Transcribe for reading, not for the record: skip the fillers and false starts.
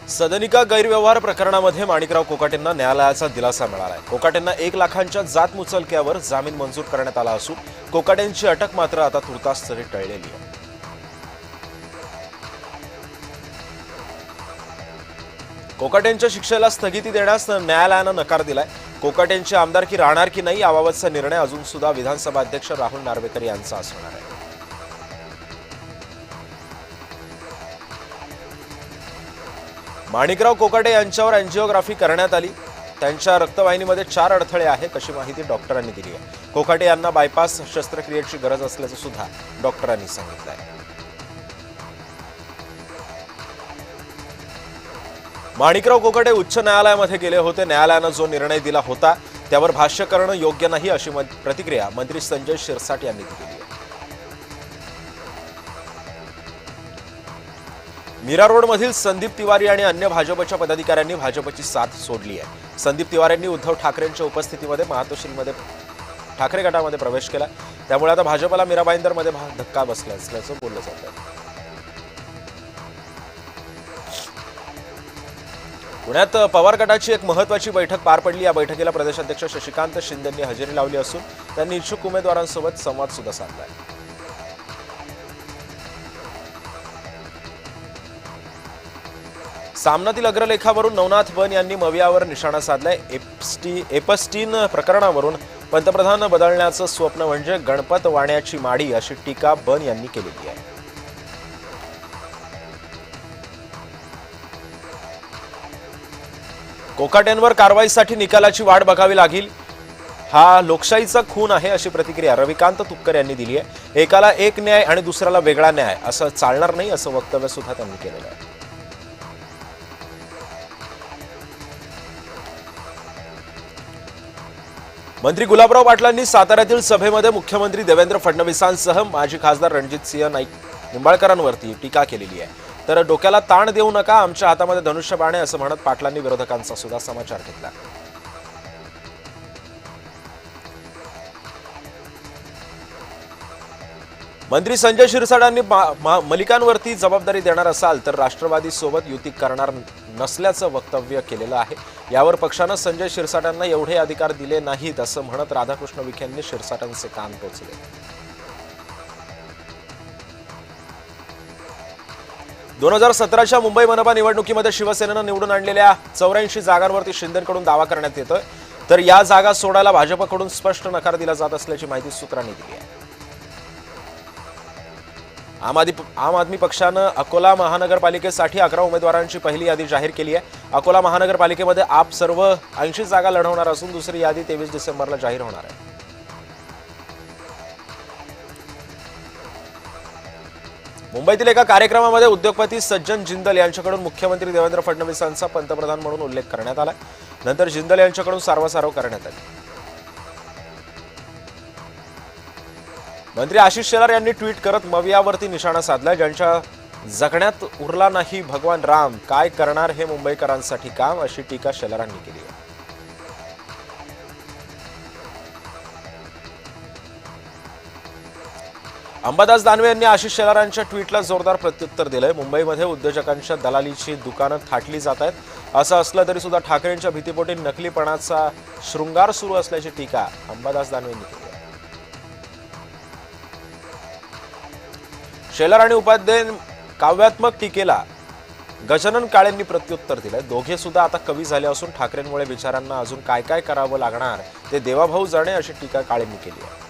सदनिका गैरव्यवहार प्रकरणामध्ये माणिकराव कोकाटेंना न्यायालयाचा दिलासा मिळालाय। कोकाटेंना 1 लाखांच्या जात मुचलक्यावर जामीन मंजूर करण्यात आला असून कोकाटेंची अटक मात्र आता तुर्तास तरी टळलेली आहे। कोकाटेंच्या शिक्षेला स्थगिती देण्यास न्यायालयानं नकार दिलाय। कोकाटेंची आमदारकी राहणार की नाही याबाबतचा निर्णय अजून सुद्धा विधानसभा अध्यक्ष राहुल नार्वेकर यांचा असणार आहे। माणिकराव कोकाटे यांच्यावर एंजिओग्राफी करण्यात आली। त्यांच्या रक्तवाहिनीमध्ये 4 अडथळे आहेत अशी माहिती डॉक्टरांनी दिली आहे। कोकाटे यांना बायपास शस्त्रक्रियेची गरज असल्याचं सुद्धा डॉक्टरांनी सांगितलंय। माणिकराव कोकाटे उच्च न्यायालयामध्ये गेले होते। न्यायालयानं जो निर्णय दिला होता त्यावर भाष्य करणं योग्य नाही अशी प्रतिक्रिया मंत्री संजय शिरसाट यांनी दिली आहे। मीरा रोड मधील संदीप तिवारी आणि अन्य भाजपच्या पदाधिकाऱ्यांनी भाजपची साथ सोडली आहे। संदीप तिवारींनी उद्धव ठाकरेंच्या उपस्थितीमध्ये महातोशीलमध्ये ठाकरे गटामध्ये प्रवेश केला। त्यामुळे आता भाजपला मीरा भाईंदरमध्ये धक्का बसला असल्याचं बोललं जात आहे। पुण्यात पवार गटाची एक महत्त्वाची बैठक पार पडली। या बैठकीला प्रदेशाध्यक्ष शशिकांत शिंदेंनी हजेरी लावली असून त्यांनी इच्छुक उमेदवारांसोबत संवाद सुद्धा साधलाय। सामनातील अग्रलेखावरून नवनाथ बन यांनी मवियावर निशाणा साधलाय। एपस्टीन प्रकरणावरून पंतप्रधान बदलण्याचं स्वप्न म्हणजे गणपत वाण्याची माडी अशी टीका बन यांनी केलेली आहे। कोकाटेंवर कारवाईसाठी निकालाची वाट बघावी लागेल। हा लोकशाहीचा खून आहे अशी प्रतिक्रिया रविकांत तुपकर यांनी दिली आहे। एकाला एक न्याय आणि दुसऱ्याला वेगळा न्याय असं चालणार नाही असं वक्तव्य सुद्धा त्यांनी केलेलं आहे। मंत्री गुलाबराव पाटलांनी साताऱ्यातील सभेमध्ये मुख्यमंत्री देवेंद्र फडणवीसांसह माजी खासदार रणजितसिंह नाईक निंबाळकरांवरती टीका केलेली आहे। तर डोक्याला ताण देऊ नका, आमच्या हातामध्ये धनुष्यबाण आहे असं म्हणत पाटलांनी विरोधकांचा सुद्धा समाचार घेतला। मंत्री संजय शिरसाटांनी मलिकांवरती जबाबदारी देणार असाल तर राष्ट्रवादी सोबत युती करणार नसल्याचं वक्तव्य केलेलं आहे। यावर पक्षानं संजय शिरसाटांना एवढे अधिकार दिले नाहीत असं म्हणत राधाकृष्ण विखेंनी शिरसाटांचे कान टोचले। 2017च्या मुंबई मनपा निवडणुकीमध्ये शिवसेनेनं निवडून आणलेल्या 84 जागांवरती शिंदेकडून दावा करण्यात येतोय, तर या जागा सोडायला भाजपकडून स्पष्ट नकार दिला जात असल्याची माहिती सूत्रांनी दिली आहे। आम आदमी पक्षानं अकोला महानगरपालिकेसाठी 11 उमेदवारांची पहिली यादी जाहीर केली आहे। अकोला महानगरपालिकेमध्ये आप सर्व 80 जागा लढवणार असून दुसरी यादी 23 डिसेंबरला जाहीर होणार आहे। मुंबईतील एका कार्यक्रमामध्ये उद्योगपती सज्जन जिंदल यांच्याकडून मुख्यमंत्री देवेंद्र फडणवीसांचा पंतप्रधान म्हणून उल्लेख करण्यात आला। नंतर जिंदल यांच्याकडून सारवासारव करण्यात आली। मंत्री आशिष शेलार यांनी ट्विट करत मवियावरती निशाणा साधला। ज्यांच्या जगण्यात उरला नाही भगवान राम, काय करणार हे मुंबईकरांसाठी काम अशी टीका शेलारांनी केली आहे। अंबादास दानवे यांनी आशिष शेलारांच्या ट्विटला जोरदार प्रत्युत्तर दिलंय। मुंबईमध्ये उद्योजकांच्या दलालीची दुकानं थाटली जात आहेत। असं असलं तरी सुद्धा ठाकरेंच्या भीतीपोटी नकलीपणाचा शृंगार सुरू असल्याची टीका अंबादास दानवे यांनी केली आहे। शेलार आणि उपाध्याय काव्यात्मक टीकेला गजानन काळेंनी प्रत्युत्तर दिलंय। दोघे सुद्धा आता कवी झाले असून ठाकरेंमुळे विचारांना अजून काय काय करावं लागणार ते देवाभाऊ जाणे अशी टीका काळेंनी केली आहे।